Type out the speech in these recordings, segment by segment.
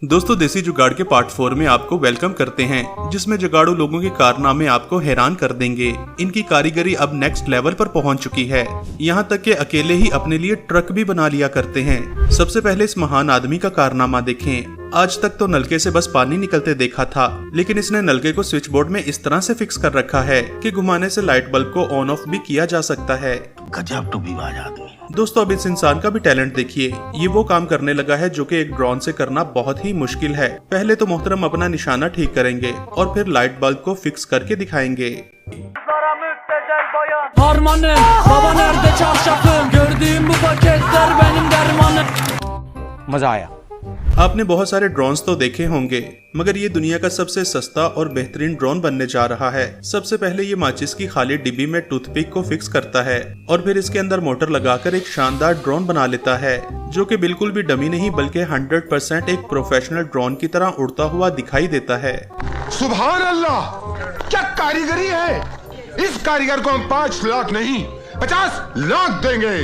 दोस्तों देसी जुगाड़ के पार्ट 4 में आपको वेलकम करते हैं, जिसमें जुगाड़ू लोगों के कारनामे आपको हैरान कर देंगे। इनकी कारीगरी अब नेक्स्ट लेवल पर पहुंच चुकी है, यहाँ तक कि अकेले ही अपने लिए ट्रक भी बना लिया करते हैं। सबसे पहले इस महान आदमी का कारनामा देखें। आज तक तो नलके से बस पानी निकलते देखा था, लेकिन इसने नलके को स्विच बोर्ड में इस तरह से फिक्स कर रखा है कि घुमाने से लाइट बल्ब को ऑन ऑफ भी किया जा सकता है। गजब टूबीबाज आदमी। दोस्तों अब इस इंसान का भी टैलेंट देखिए। ये वो काम करने लगा है जो कि एक ड्रोन से करना बहुत ही मुश्किल है। पहले तो मोहतरम अपना निशाना ठीक करेंगे और फिर लाइट बल्ब को फिक्स करके दिखाएंगे। मजा आया। आपने बहुत सारे ड्रोन्स तो देखे होंगे, मगर ये दुनिया का सबसे सस्ता और बेहतरीन ड्रोन बनने जा रहा है। सबसे पहले ये माचिस की खाली डिब्बी में टूथपिक को फिक्स करता है और फिर इसके अंदर मोटर लगाकर एक शानदार ड्रोन बना लेता है, जो कि बिल्कुल भी डमी नहीं बल्कि 100% एक प्रोफेशनल ड्रोन की तरह उड़ता हुआ दिखाई देता है। सुभान अल्लाह, क्या कारीगरी है। इस कारीगर को हम 5 लाख नहीं 50 लाख देंगे।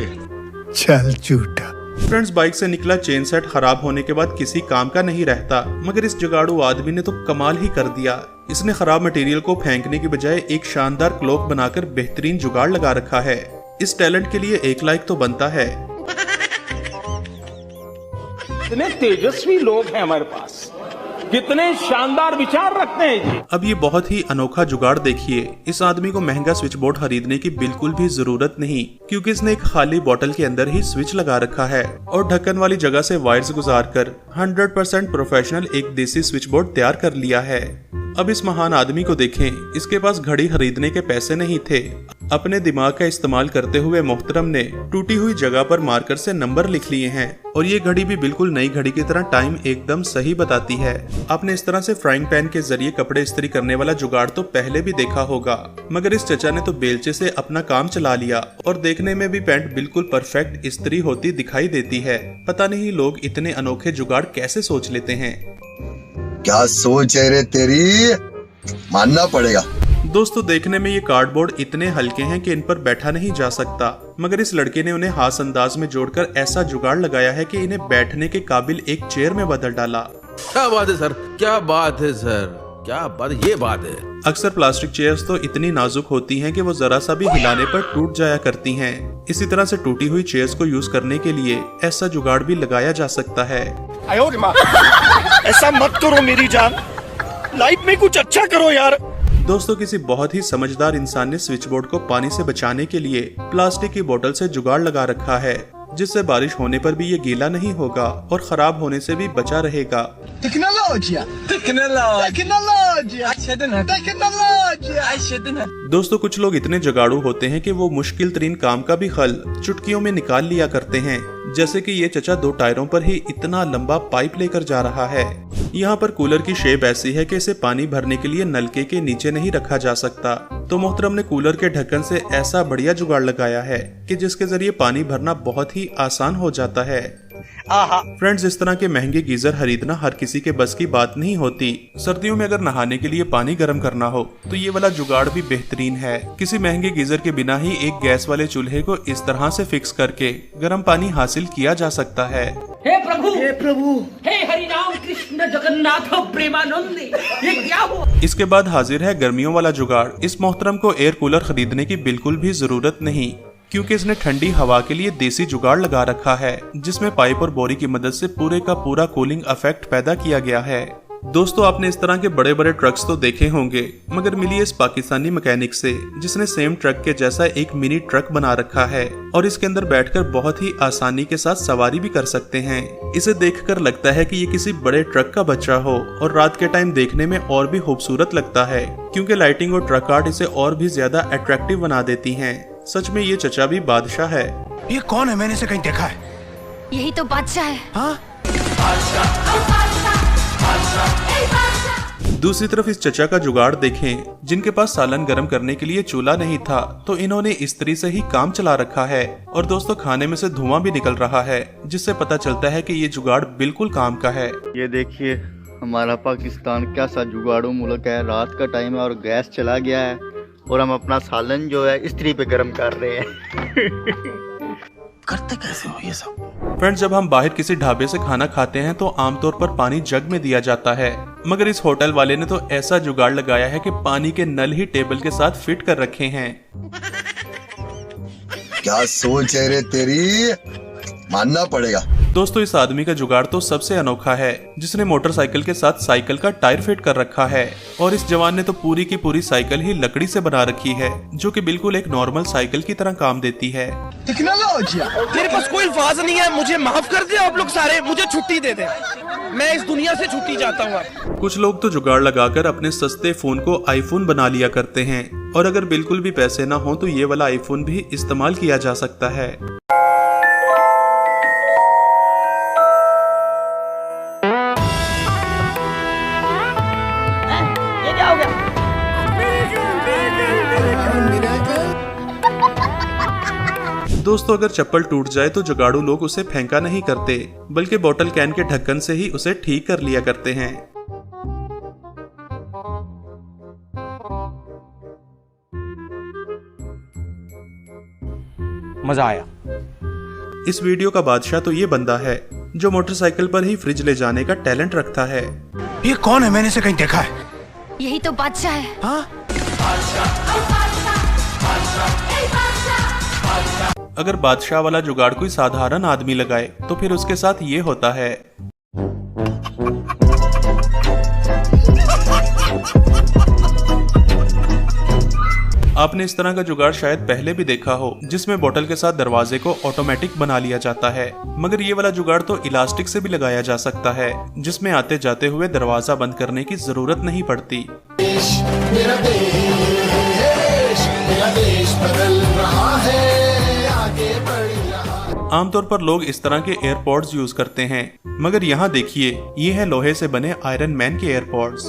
चल झूठा। फ्रेंड्स, बाइक से निकला चेन सेट खराब होने के बाद किसी काम का नहीं रहता, मगर इस जुगाड़ू आदमी ने तो कमाल ही कर दिया। इसने खराब मटेरियल को फेंकने की बजाय एक शानदार क्लॉक बनाकर बेहतरीन जुगाड़ लगा रखा है। इस टैलेंट के लिए 1 लाइक तो बनता है। कितने तेजस्वी लोग हैं हमारे पास, कितने शानदार विचार रखते हैं जी। अब ये बहुत ही अनोखा जुगाड़ देखिए। इस आदमी को महंगा स्विच बोर्ड खरीदने की बिल्कुल भी जरूरत नहीं, क्योंकि इसने एक खाली बोतल के अंदर ही स्विच लगा रखा है और ढक्कन वाली जगह से वायर्स गुजारकर 100% प्रोफेशनल एक देसी स्विच बोर्ड तैयार कर लिया है। अब इस महान आदमी को देखें। इसके पास घड़ी खरीदने के पैसे नहीं थे। अपने दिमाग का इस्तेमाल करते हुए मोहतरम ने टूटी हुई जगह पर मार्कर से नंबर लिख लिए हैं और ये घड़ी भी बिल्कुल नई घड़ी की तरह टाइम एकदम सही बताती है। आपने इस तरह से फ्राइंग पैन के जरिए कपड़े इस्त्री करने वाला जुगाड़ तो पहले भी देखा होगा, मगर इस चचा ने तो बेलचे से अपना काम चला लिया और देखने में भी पैंट बिल्कुल परफेक्ट इस्त्री होती दिखाई देती है। पता नहीं लोग इतने अनोखे जुगाड़ कैसे सोच लेते हैं। क्या सोच है रे तेरी, मानना पड़ेगा। दोस्तों देखने में ये कार्डबोर्ड इतने हल्के हैं कि इन पर बैठा नहीं जा सकता, मगर इस लड़के ने उन्हें हाथ अंदाज में जोड़कर ऐसा जुगाड़ लगाया है कि इन्हें बैठने के काबिल एक चेयर में बदल डाला। क्या बात है सर, क्या बात है सर, क्या बात, ये बात है। अक्सर प्लास्टिक चेयर्स तो इतनी नाजुक होती हैं कि वो जरा सा भी हिलाने पर टूट जाया करती हैं। इसी तरह से टूटी हुई चेयर्स को यूज करने के लिए ऐसा जुगाड़ भी लगाया जा सकता है। ऐसा मत करो मेरी जान, लाइफ में कुछ अच्छा करो यार। दोस्तों किसी बहुत ही समझदार इंसान ने स्विच बोर्ड को पानी से बचाने के लिए प्लास्टिक की बोतल से जुगाड़ लगा रखा है, जिससे बारिश होने पर भी ये गीला नहीं होगा और खराब होने से भी बचा रहेगा। दोस्तों कुछ लोग इतने जुगाड़ू होते हैं कि वो मुश्किल तरीन काम का भी हल चुटकियों में निकाल लिया करते हैं, जैसे कि ये चचा 2 टायरों पर ही इतना लंबा पाइप लेकर जा रहा है। यहाँ पर कूलर की शेप ऐसी है कि इसे पानी भरने के लिए नलके के नीचे नहीं रखा जा सकता, तो मोहतरम ने कूलर के ढक्कन से ऐसा बढ़िया जुगाड़ लगाया है कि जिसके जरिए पानी भरना बहुत ही आसान हो जाता है। फ्रेंड्स, इस तरह के महंगे गीजर खरीदना हर किसी के बस की बात नहीं होती। सर्दियों में अगर नहाने के लिए पानी गर्म करना हो तो ये वाला जुगाड़ भी बेहतरीन है। किसी महंगे गीजर के बिना ही एक गैस वाले चूल्हे को इस तरह से फिक्स करके गर्म पानी हासिल किया जा सकता है। हे प्रभु, हे प्रभु, हे हरि राम कृष्ण जगन्नाथ प्रेमानंद, ये क्या हुआ? इसके बाद हाजिर है गर्मियों वाला जुगाड़। इस मोहतरम को एयर कूलर खरीदने की बिल्कुल भी जरूरत नहीं, क्योंकि इसने ठंडी हवा के लिए देसी जुगाड़ लगा रखा है, जिसमें पाइप और बोरी की मदद से पूरे का पूरा कूलिंग इफेक्ट पैदा किया गया है। दोस्तों आपने इस तरह के बड़े बड़े ट्रक्स तो देखे होंगे, मगर मिली इस पाकिस्तानी मैकेनिक से जिसने सेम ट्रक के जैसा एक मिनी ट्रक बना रखा है और इसके अंदर बैठकर बहुत ही आसानी के साथ सवारी भी कर सकते हैं। इसे देखकर लगता है कि ये किसी बड़े ट्रक का बच्चा हो और रात के टाइम देखने में और भी खूबसूरत लगता है, क्योंकि लाइटिंग और ट्रक आर्ट इसे और भी ज्यादा अट्रैक्टिव बना देती हैं। सच में ये चचा भी बादशाह है। ये कौन है, मैंने इसे कहीं देखा है। यही तो बादशाह है। हाँ? दूसरी तरफ इस चचा का जुगाड़ देखें, जिनके पास सालन गर्म करने के लिए चूल्हा नहीं था, तो इन्होंने इस्त्री से ही काम चला रखा है। और दोस्तों खाने में से धुआं भी निकल रहा है, जिससे पता चलता है कि ये जुगाड़ बिल्कुल काम का है। ये देखिए हमारा पाकिस्तान कैसा जुगाड़ू मुल्क है। रात का टाइम है और गैस चला गया है और हम अपना सालन जो है इस्त्री पे गर्म कर रहे हैं। करते कैसे हो ये सब? फ्रेंड्स, जब हम बाहर किसी ढाबे से खाना खाते हैं तो आमतौर पर पानी जग में दिया जाता है, मगर इस होटल वाले ने तो ऐसा जुगाड़ लगाया है कि पानी के नल ही टेबल के साथ फिट कर रखे हैं। क्या सोच है रे तेरी, मानना पड़ेगा। दोस्तों, इस आदमी का जुगाड़ तो सबसे अनोखा है, जिसने मोटरसाइकिल के साथ साइकिल का टायर फिट कर रखा है। और इस जवान ने तो पूरी की पूरी साइकिल ही लकड़ी से बना रखी है, जो कि बिल्कुल एक नॉर्मल साइकिल की तरह काम देती है। मेरे पास कोई अल्फाज नहीं है, मुझे माफ कर दे आप लोग सारे, मुझे छुट्टी दे दे, मैं इस दुनिया से छुट्टी चाहता हूँ। कुछ लोग तो जुगाड़ लगाकर अपने सस्ते फोन को आईफोन बना लिया करते हैं, और अगर बिल्कुल भी पैसे ना हो तो ये वाला आईफोन भी इस्तेमाल किया जा सकता है। ये क्या हो गया? दोस्तों, अगर चप्पल टूट जाए तो जुगाड़ू लोग उसे फेंका नहीं करते, बल्कि बोतल कैन के ढक्कन से ही उसे ठीक कर लिया करते हैं। मजा आया। इस वीडियो का बादशाह तो ये बंदा है जो मोटरसाइकिल पर ही फ्रिज ले जाने का टैलेंट रखता है। ये कौन है, मैंने इसे कहीं देखा है। यही तो बादशाह है। हाँ? अगर बादशाह वाला जुगाड़ कोई साधारण आदमी लगाए तो फिर उसके साथ ये होता है। आपने इस तरह का जुगाड़ शायद पहले भी देखा हो, जिसमें बोतल के साथ दरवाजे को ऑटोमेटिक बना लिया जाता है, मगर ये वाला जुगाड़ तो इलास्टिक से भी लगाया जा सकता है, जिसमें आते जाते हुए दरवाजा बंद करने की जरूरत नहीं पड़ती। आमतौर पर लोग इस तरह के एयरपॉड्स यूज करते हैं, मगर यहाँ देखिए, ये है लोहे से बने आयरन मैन के एयरपॉड्स।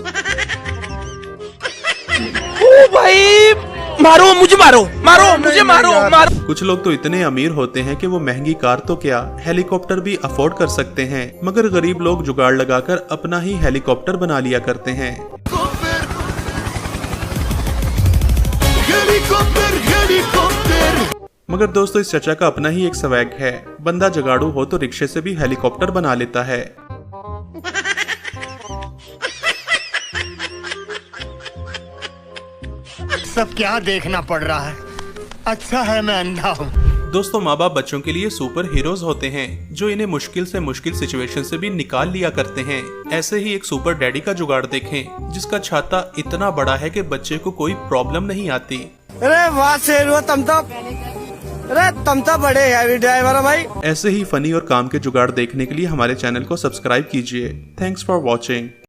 ओ भाई, मारो मुझे, मारो मारो मुझे, मारो मारो। कुछ लोग तो इतने अमीर होते हैं कि वो महंगी कार तो क्या, हेलीकॉप्टर भी अफोर्ड कर सकते हैं, मगर गरीब लोग जुगाड़ लगाकर अपना ही हेलीकॉप्टर बना लिया करते हैं। मगर दोस्तों, इस चचा का अपना ही एक स्वैग है। बंदा जुगाड़ू हो तो रिक्शे से भी हेलीकॉप्टर बना लेता है। सब क्या देखना पड़ रहा है, अच्छा है मैं अंधा हूँ। दोस्तों, माँ बाप बच्चों के लिए सुपर हीरोज होते हैं, जो इन्हें मुश्किल से मुश्किल सिचुएशन से भी निकाल लिया करते हैं। ऐसे ही एक सुपर डैडी का जुगाड़ देखें, जिसका छाता इतना बड़ा है कि बच्चे को कोई प्रॉब्लम नहीं आती। अरे वाह शेर, तुम तो बड़े हैवी ड्राइवर हो भाई। ऐसे ही फनी और काम के जुगाड़ देखने के लिए हमारे चैनल को सब्सक्राइब कीजिए। Thanks for watching.